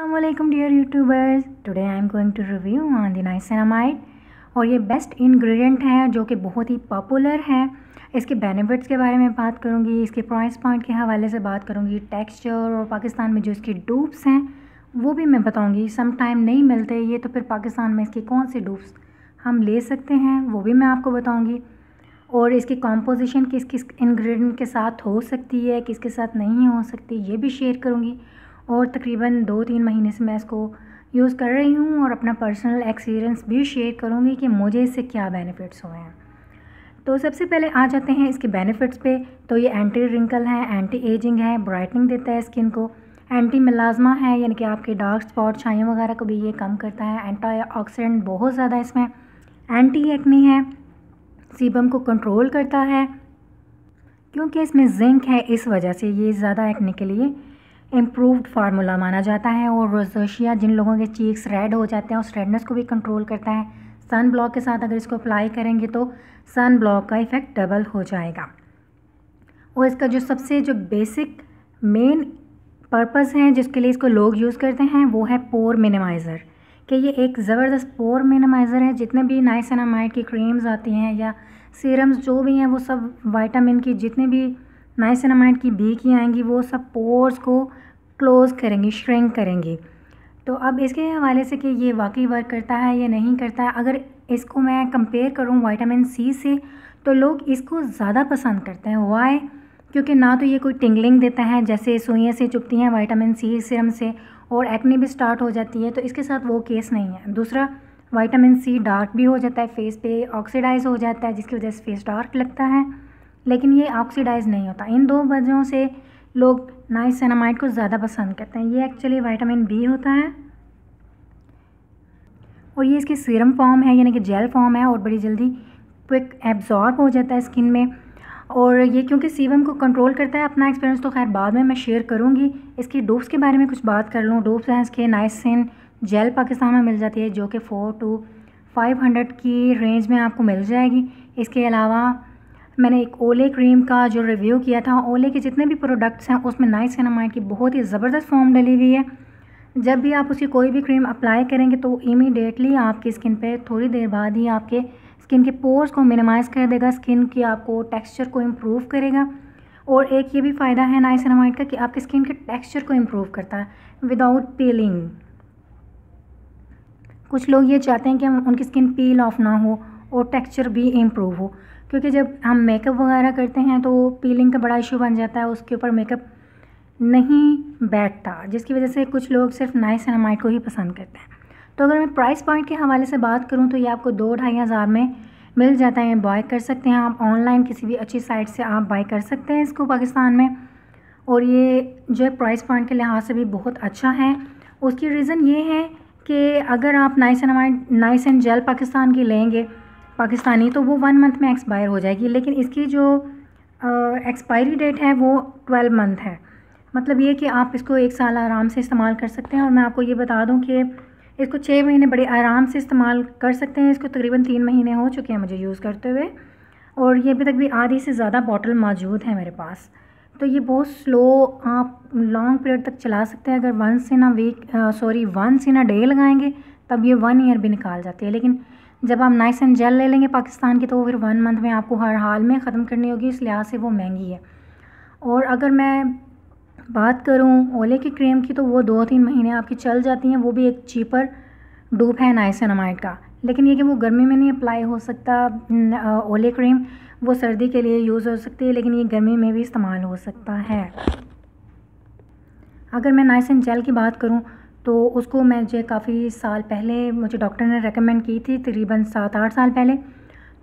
Assalamualaikum dear YouTubers. Today I am going to review on the niacinamide और ये best ingredient है जो कि बहुत ही पॉपुलर है। इसके बेनिफिट्स के बारे में बात करूँगी, इसके प्राइस पॉइंट के हवाले से बात करूँगी, टेक्सचर और पाकिस्तान में जो इसके डूप्स हैं वो भी मैं बताऊँगी। सम टाइम नहीं मिलते ये, तो फिर पाकिस्तान में इसके कौन से डूप्स हम ले सकते हैं वो भी मैं आपको बताऊँगी। और इसकी कॉम्पोजिशन किस किस इंग्रेडिएंट के साथ हो सकती है, किसके साथ नहीं हो सकती, ये भी शेयर करूँगी। और तकरीबन 2-3 महीने से मैं इसको यूज़ कर रही हूँ और अपना पर्सनल एक्सपीरियंस भी शेयर करूँगी कि मुझे इससे क्या बेनिफिट्स हुए हैं। तो सबसे पहले आ जाते हैं इसके बेनिफिट्स पे। तो ये एंटी रिंकल है, एंटी एजिंग है, ब्राइटनिंग देता है स्किन को, एंटी मिलाज़मा है यानी कि आपके डार्क स्पॉट छाइयों वगैरह को भी ये कम करता है, एंटीऑक्सीडेंट बहुत ज़्यादा इसमें, एंटी एक्ने है, सीबम को कंट्रोल करता है क्योंकि इसमें जिंक है, इस वजह से ये ज़्यादा एक्ने के लिए इम्प्रूव्ड फार्मूला माना जाता है। और रोज़ेशिया, जिन लोगों के चीक्स रेड हो जाते हैं, उस रेडनेस को भी कंट्रोल करता है। सन ब्लॉक के साथ अगर इसको अप्लाई करेंगे तो सन ब्लॉक का इफ़ेक्ट डबल हो जाएगा। और इसका जो सबसे बेसिक मेन पर्पस है जिसके लिए इसको लोग यूज़ करते हैं वो है पोर मिनिमाइज़र, कि ये एक ज़बरदस्त पोर मिनिमाइज़र है। जितने भी नाइसिनामाइड की क्रीम्स आती हैं या सीरम्स जो भी हैं वो सब विटामिन की, जितने भी नाइसिनामाइड की बी की आएंगी वो सब पोर्स को क्लोज़ करेंगी, श्रिंक करेंगी। तो अब इसके हवाले से कि ये वाकई वर्क करता है या नहीं करता है, अगर इसको मैं कंपेयर करूं विटामिन सी से तो लोग इसको ज़्यादा पसंद करते हैं। वाई? क्योंकि ना तो ये कोई टिंगलिंग देता है जैसे सुइयाँ से चुभती हैं विटामिन सी सीरम से, और एक्ने भी स्टार्ट हो जाती है, तो इसके साथ वो केस नहीं है। दूसरा, विटामिन सी डार्क भी हो जाता है, फेस पे ऑक्सीडाइज हो जाता है जिसकी वजह से फेस डार्क लगता है, लेकिन ये ऑक्सीडाइज नहीं होता। इन दो वजहों से लोग नाइसिनामाइड को ज़्यादा पसंद करते हैं। ये एक्चुअली विटामिन बी होता है और ये इसकी सीरम फॉर्म है यानी कि जेल फॉर्म है और बड़ी जल्दी क्विक एब्जॉर्ब हो जाता है स्किन में। और ये क्योंकि सीबम को कंट्रोल करता है, अपना एक्सपीरियंस तो खैर बाद में मैं शेयर करूँगी। इसकी डोप्स के बारे में कुछ बात कर लूँ। डोप्स हैं इसके, नाइसिन जेल पाकिस्तान में मिल जाती है जो कि 400 to 500 की रेंज में आपको मिल जाएगी। इसके अलावा मैंने एक ओले क्रीम का जो रिव्यू किया था, ओले के जितने भी प्रोडक्ट्स हैं उसमें नाइसिनामाइड की बहुत ही ज़बरदस्त फॉर्म डली हुई है। जब भी आप उसकी कोई भी क्रीम अप्लाई करेंगे तो इमीडिएटली आपकी स्किन पे थोड़ी देर बाद ही आपके स्किन के पोर्स को मिनिमाइज़ कर देगा, स्किन की आपको टेक्सचर को इम्प्रूव करेगा। और एक ये भी फ़ायदा है नाइसिनामाइड का कि आपके स्किन के टेक्सचर को इम्प्रूव करता है विदाउट पीलिंग। कुछ लोग ये चाहते हैं कि उनकी स्किन पील ऑफ ना हो और टेक्सचर भी इम्प्रूव हो, क्योंकि जब हम मेकअप वगैरह करते हैं तो पीलिंग का बड़ा इशू बन जाता है, उसके ऊपर मेकअप नहीं बैठता, जिसकी वजह से कुछ लोग सिर्फ नाइसिनामाइड को ही पसंद करते हैं। तो अगर मैं प्राइस पॉइंट के हवाले से बात करूं तो ये आपको 2-2.5 हज़ार में मिल जाता है। बाय कर सकते हैं आप ऑनलाइन, किसी भी अच्छी साइट से आप बाय कर सकते हैं इसको पाकिस्तान में। और ये जो प्राइस पॉइंट के लिहाज से भी बहुत अच्छा है। उसकी रीज़न ये है कि अगर आप नाइसिन जेल पाकिस्तान की लेंगे पाकिस्तानी तो वो 1 मंथ में एक्सपायर हो जाएगी, लेकिन इसकी जो एक्सपायरी डेट है वो 12 मंथ है। मतलब ये कि आप इसको 1 साल आराम से इस्तेमाल कर सकते हैं। और मैं आपको ये बता दूं कि इसको 6 महीने बड़े आराम से इस्तेमाल कर सकते हैं। इसको तकरीबन 3 महीने हो चुके हैं मुझे यूज़ करते हुए, और ये अभी तक भी आधी से ज़्यादा बॉटल मौजूद है मेरे पास। तो ये बहुत स्लो आप लॉन्ग पीरियड तक चला सकते हैं। अगर वंस इन अ डे लगाएंगे तब ये 1 ईयर भी निकाल जाती है। लेकिन जब आप नाइसिन जेल ले लेंगे पाकिस्तान की तो वो फिर 1 मंथ में आपको हर हाल में ख़त्म करनी होगी, इस लिहाज से वो महंगी है। और अगर मैं बात करूं ओले की क्रीम की तो वो 2-3 महीने आपकी चल जाती हैं। वो भी एक चीपर डूप है नाइसिनामाइड का, लेकिन ये कि वो गर्मी में नहीं अप्लाई हो सकता। ओले क्रीम वो सर्दी के लिए यूज़ हो सकती है, लेकिन ये गर्मी में भी इस्तेमाल हो सकता है। अगर मैं नाइसिन जेल की बात करूं तो उसको मुझे काफ़ी साल पहले मुझे डॉक्टर ने रेकमेंड की थी, तकरीबन 7-8 साल पहले।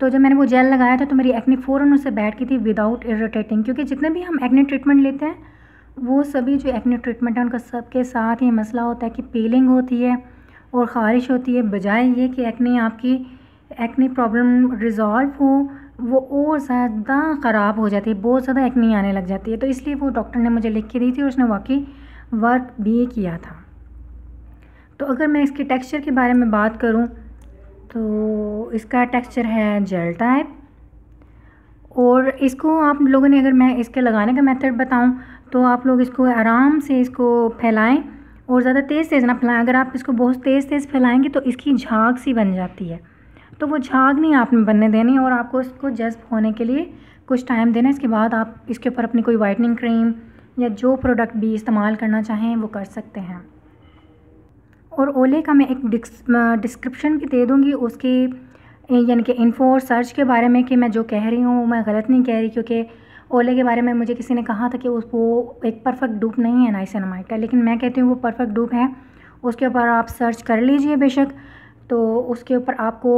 तो जब मैंने वो जेल लगाया था तो मेरी एक्ने फ़ौरन उससे बैठ गई थी विदाउट इरिटेटिंग, क्योंकि जितने भी हम एक्ने ट्रीटमेंट लेते हैं वो सभी जो एक्ने ट्रीटमेंट है उनका सबके साथ ये मसला होता है कि पीलिंग होती है और ख़ारिश होती है, बजाय ये कि एक्ने प्रॉब्लम रिज़ॉल्व हो वो और ज़्यादा ख़राब हो जाती है, बहुत ज़्यादा एक्ने आने लग जाती है। तो इसलिए वो डॉक्टर ने मुझे लिख के दी थी और उसने वाकई वर्क भी किया था। तो अगर मैं इसके टेक्सचर के बारे में बात करूं तो इसका टेक्सचर है जेल टाइप, और इसको आप लोगों ने, अगर मैं इसके लगाने का मेथड बताऊं तो आप लोग इसको आराम से इसको फैलाएं और ज़्यादा तेज़ तेज़ ना फैलाएं। अगर आप इसको बहुत तेज़ तेज़ फैलाएंगे तो इसकी झाग सी बन जाती है, तो वो झाग नहीं आपने बनने देनी और आपको इसको जज्ब होने के लिए कुछ टाइम देना। इसके बाद आप इसके ऊपर अपनी कोई वाइटनिंग क्रीम या जो प्रोडक्ट भी इस्तेमाल करना चाहें वो कर सकते हैं। और ओले का मैं एक डिस्क्रिप्शन भी दे दूँगी उसकी, यानी कि इन्फो और सर्च के बारे में, कि मैं जो कह रही हूँ मैं गलत नहीं कह रही, क्योंकि ओले के बारे में मुझे किसी ने कहा था कि वो एक परफेक्ट डूप नहीं है नाइसिनामाइड का, लेकिन मैं कहती हूँ वो परफेक्ट डूप है। उसके ऊपर आप सर्च कर लीजिए बेशक, तो उसके ऊपर आपको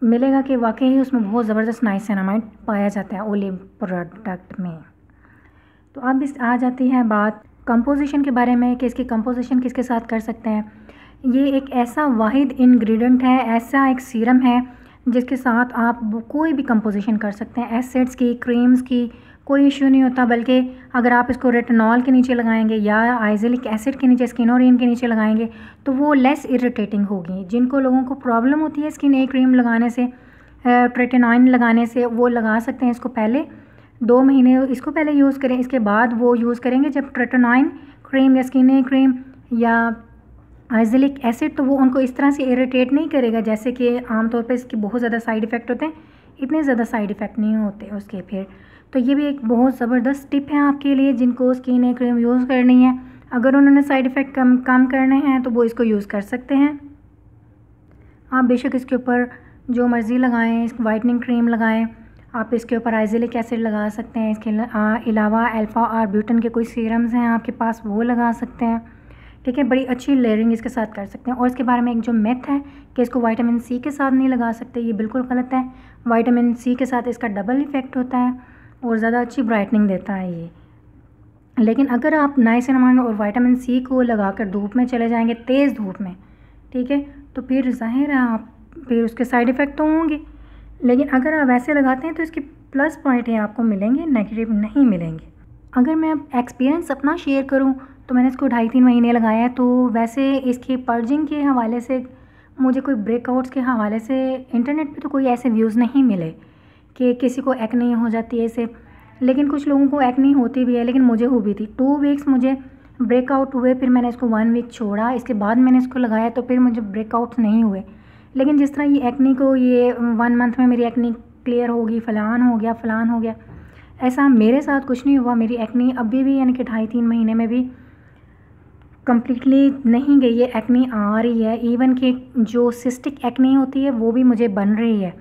मिलेगा कि वाकई ही उसमें बहुत ज़बरदस्त नाइसिनामाइड पाया जाता है ओले प्रोडक्ट में। तो अब इस आ जाती है बात कंपोजिशन के बारे में कि इसकी कंपोजिशन किसके साथ कर सकते हैं। ये एक ऐसा वाहिद इंग्रेडिएंट है, ऐसा एक सीरम है जिसके साथ आप कोई भी कंपोजिशन कर सकते हैं। एसिड्स की, क्रीम्स की कोई इशू नहीं होता, बल्कि अगर आप इसको रेटिनॉल के नीचे लगाएंगे या आइजेलिक एसिड के नीचे, स्किनोरिन के नीचे लगाएंगे तो वो लेस इरिटेटिंग होगी। जिनको लोगों को प्रॉब्लम होती है स्किन ए क्रीम लगाने से, ट्रेटिनॉइन लगाने से, वो लगा सकते हैं इसको पहले 2 महीने इसको पहले यूज़ करें, इसके बाद वो यूज़ करेंगे जब ट्रेटिनॉइन क्रीम या स्किन ए क्रीम या आइजेलिक एसिड, तो वो उनको इस तरह से इरिटेट नहीं करेगा जैसे कि आमतौर पे इसके बहुत ज़्यादा साइड इफ़ेक्ट होते हैं। इतने ज़्यादा साइड इफ़ेक्ट नहीं होते उसके। फिर तो ये भी एक बहुत ज़बरदस्त टिप है आपके लिए जिनको स्किन ए क्रीम यूज़ करनी है। अगर उन्होंने साइड इफ़ेक्ट कम करने हैं तो वो इसको यूज़ कर सकते हैं। आप बेशक इसके ऊपर जो मर्ज़ी लगाएं, इस वाइटनिंग क्रीम लगाएं, आप इसके ऊपर आइजेलिक एसिड लगा सकते हैं, इसके अलावा अल्फ़ा आर्ब्यूटन के कोई सीरम्स हैं आपके पास वो लगा सकते हैं। ठीक है, बड़ी अच्छी लेयरिंग इसके साथ कर सकते हैं। और इसके बारे में एक जो मिथ है कि इसको विटामिन सी के साथ नहीं लगा सकते, ये बिल्कुल गलत है। विटामिन सी के साथ इसका डबल इफ़ेक्ट होता है और ज़्यादा अच्छी ब्राइटनिंग देता है ये। लेकिन अगर आप नाइसिनामाइड और विटामिन सी को लगाकर धूप में चले जाएंगे, तेज़ धूप में, ठीक है, तो फिर ज़ाहिर है आप फिर उसके साइड इफ़ेक्ट तो होंगे। लेकिन अगर आप ऐसे लगाते हैं तो इसके प्लस पॉइंट हैं आपको मिलेंगे, नेगेटिव नहीं मिलेंगे। अगर मैं अब एक्सपीरियंस अपना शेयर करूं तो मैंने इसको 2.5-3 महीने लगाया है। तो वैसे इसकी पर्जिंग के हवाले से, मुझे कोई ब्रेकआउट्स के हवाले से इंटरनेट पे तो कोई ऐसे व्यूज़ नहीं मिले कि किसी को एक्ने हो जाती है इससे। लेकिन कुछ लोगों को एक्ने होती भी है, लेकिन मुझे हुई भी थी। 2 वीक्स मुझे ब्रेकआउट हुए, फिर मैंने इसको 1 वीक छोड़ा, इसके बाद मैंने इसको लगाया तो फिर मुझे ब्रेकआउट्स नहीं हुए। लेकिन जिस तरह ये एक्ने को, ये 1 मंथ में मेरी एक्ने क्लियर होगी, फ़लान हो गया, ऐसा मेरे साथ कुछ नहीं हुआ। मेरी एक्ने अभी भी, यानी कि 2.5-3 महीने में भी कम्प्लीटली नहीं गई है, एक्ने आ रही है। इवन कि जो सिस्टिक एक्ने होती है वो भी मुझे बन रही है,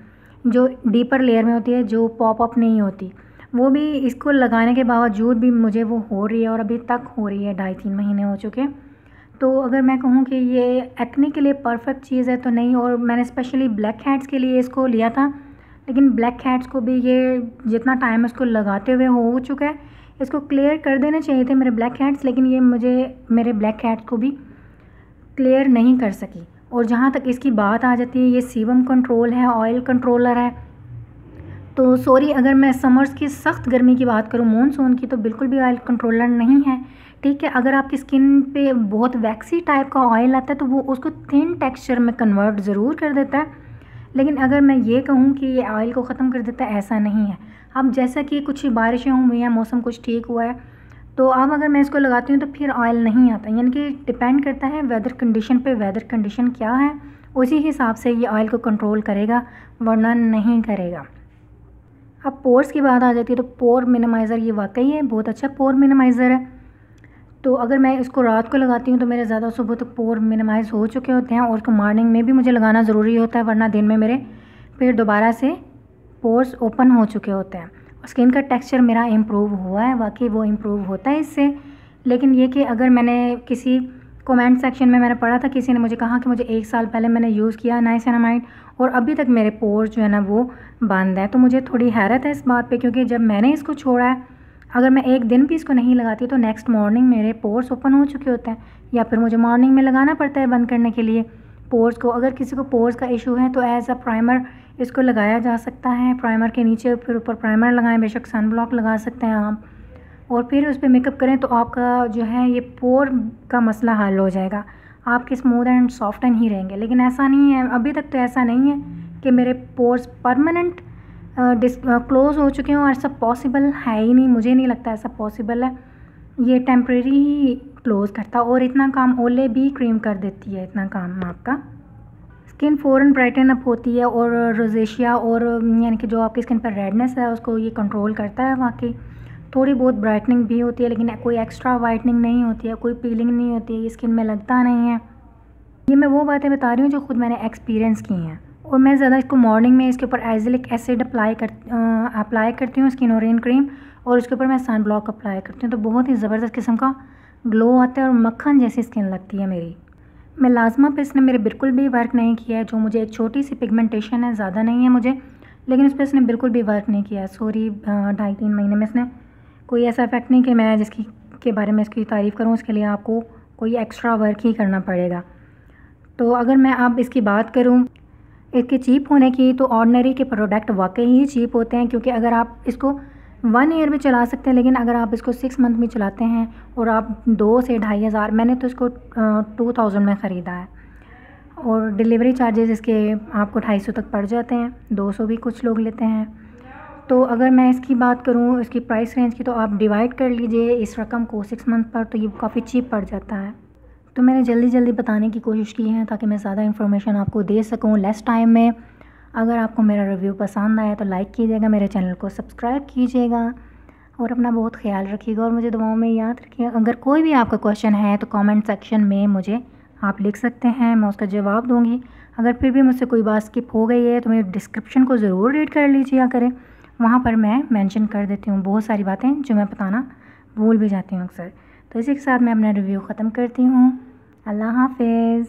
जो डीपर लेयर में होती है, जो पॉप अप नहीं होती, वो भी इसको लगाने के बावजूद भी मुझे वो हो रही है और अभी तक हो रही है। 2.5-3 महीने हो चुके हैं। तो अगर मैं कहूँ कि ये एक्ने के लिए परफेक्ट चीज़ है तो नहीं। और मैंने स्पेशली ब्लैक हेड्स के लिए इसको लिया था, लेकिन ब्लैक हेड्स को भी ये जितना टाइम इसको लगाते हुए हो चुका है, इसको क्लियर कर देने चाहिए थे मेरे ब्लैक हेड्स, लेकिन ये मेरे ब्लैक हेड्स को भी क्लियर नहीं कर सकी। और जहाँ तक इसकी बात आ जाती है, ये सीबम कंट्रोल है, ऑयल कंट्रोलर है। तो सॉरी अगर मैं समर्स की सख्त गर्मी की बात करूँ, मॉनसून की, तो बिल्कुल भी ऑयल कंट्रोलर नहीं है। ठीक है, अगर आपकी स्किन पे बहुत वैक्सी टाइप का ऑयल आता है तो वो उसको थिन टेक्सचर में कन्वर्ट ज़रूर कर देता है। लेकिन अगर मैं ये कहूँ कि ये ऑयल को ख़त्म कर देता है, ऐसा नहीं है। अब जैसा कि कुछ बारिशें हुई हैं, मौसम कुछ ठीक हुआ है, तो अब अगर मैं इसको लगाती हूँ तो फिर ऑयल नहीं आता। यानी कि डिपेंड करता है वेदर कंडीशन पे, वेदर कंडीशन क्या है उसी हिसाब से ये ऑयल को कंट्रोल करेगा, वरना नहीं करेगा। अब पोर्स की बात आ जाती है तो पोर मिनिमाइज़र ये वाकई है बहुत अच्छा पोर मिनिमाइज़र है। तो अगर मैं इसको रात को लगाती हूँ तो मेरे ज़्यादा सुबह तक पोर मिनिमाइज़ हो चुके होते हैं, और उसको मॉर्निंग में भी मुझे लगाना ज़रूरी होता है, वरना दिन में मेरे फिर दोबारा से पोर्स ओपन हो चुके होते हैं। और स्किन का टेक्सचर मेरा इम्प्रूव हुआ है, वाकई वो इम्प्रूव होता है इससे। लेकिन ये कि अगर मैंने किसी कमेंट सेक्शन में मैंने पढ़ा था, किसी ने मुझे कहा कि मुझे 1 साल पहले मैंने यूज़ किया नाइसिनामाइड और अभी तक मेरे पोर्स जो है ना वो बंद है, तो मुझे थोड़ी हैरत है इस बात पे, क्योंकि जब मैंने इसको छोड़ा है, अगर मैं एक दिन भी इसको नहीं लगाती तो नेक्स्ट मॉर्निंग मेरे पोर्स ओपन हो चुके होते हैं, या फिर मुझे मॉर्निंग में लगाना पड़ता है बंद करने के लिए पोर्स को। अगर किसी को पोर्स का इशू है तो एज अ प्राइमर इसको लगाया जा सकता है, प्राइमर के नीचे फिर ऊपर प्राइमर लगाएं, बेशक सन ब्लॉक लगा सकते हैं आप, और फिर उस पर मेकअप करें तो आपका जो है ये पोर का मसला हल हो जाएगा, आपके smooth and soft and he रहेंगे। लेकिन ऐसा नहीं है, अभी तक तो ऐसा नहीं है कि मेरे पोर्स परमानेंट क्लोज़ हो चुके हों, और ऐसा पॉसिबल है ही नहीं, मुझे नहीं लगता ऐसा पॉसिबल है। ये टेम्प्रेरी ही क्लोज़ करता और इतना काम ओले भी क्रीम कर देती है, इतना काम आपका। स्किन फ़ौरन ब्राइटन अप होती है और रोज़ेशिया और यानी कि जो आपकी स्किन पर रेडनेस है उसको ये कंट्रोल करता है। वाकई थोड़ी बहुत ब्राइटनिंग भी होती है, लेकिन कोई एक्स्ट्रा वाइटनिंग नहीं होती है, कोई पीलिंग नहीं होती है, ये स्किन में लगता नहीं है। ये मैं वो बातें बता रही हूँ जो ख़ुद मैंने एक्सपीरियंस की हैं। और मैं ज़्यादा इसको मॉर्निंग में इसके ऊपर एज़िलिक एसिड अप्लाई करती हूँ, स्किन ओरियन क्रीम, और उसके ऊपर मैं सन ब्लॉक अप्लाई करती हूँ। तो बहुत ही ज़बरदस्त किस्म का ग्लो आता है और मक्खन जैसी स्किन लगती है मेरी। मेलाज़मा पे इसने मेरे बिल्कुल भी वर्क नहीं किया है। जो मुझे एक छोटी सी पिगमेंटेशन है, ज़्यादा नहीं है मुझे, लेकिन उस पर इसने बिल्कुल भी वर्क नहीं किया है। सॉरी, 2.5-3 महीने में इसने कोई ऐसा इफेक्ट नहीं कि मैं जिसकी के बारे में इसकी तारीफ़ करूँ, उसके लिए आपको कोई एक्स्ट्रा वर्क ही करना पड़ेगा। तो अगर मैं अब इसकी बात करूँ इसके चीप होने की, तो ऑर्डिनरी के प्रोडक्ट वाकई ही चीप होते हैं, क्योंकि अगर आप इसको 1 ईयर भी चला सकते हैं, लेकिन अगर आप इसको 6 मंथ में चलाते हैं और आप 2 से 2,500, मैंने तो इसको 2000 में ख़रीदा है, और डिलीवरी चार्जेस इसके आपको 250 तक पड़ जाते हैं, 200 भी कुछ लोग लेते हैं। तो अगर मैं इसकी बात करूँ इसकी प्राइस रेंज की, तो आप डिवाइड कर लीजिए इस रकम को 6 मंथ पर, तो ये काफ़ी चीप पड़ जाता है। तो मैंने जल्दी बताने की कोशिश की है ताकि मैं ज़्यादा इन्फॉर्मेशन आपको दे सकूँ लेस टाइम में। अगर आपको मेरा रिव्यू पसंद आया तो लाइक कीजिएगा, मेरे चैनल को सब्सक्राइब कीजिएगा और अपना बहुत ख्याल रखिएगा और मुझे दुआओं में याद रखिएगा। अगर कोई भी आपका क्वेश्चन है तो कमेंट सेक्शन में मुझे आप लिख सकते हैं, मैं उसका जवाब दूँगी। अगर फिर भी मुझसे कोई बात स्किप हो गई है तो मेरे डिस्क्रिप्शन को ज़रूर रीड कर लीजिए करें, वहाँ पर मैं मेंशन कर देती हूँ बहुत सारी बातें जो मैं बताना भूल भी जाती हूँ अक्सर। तो इसी के साथ मैं अपना रिव्यू ख़त्म करती हूँ। अल्लाह हाफ़िज़।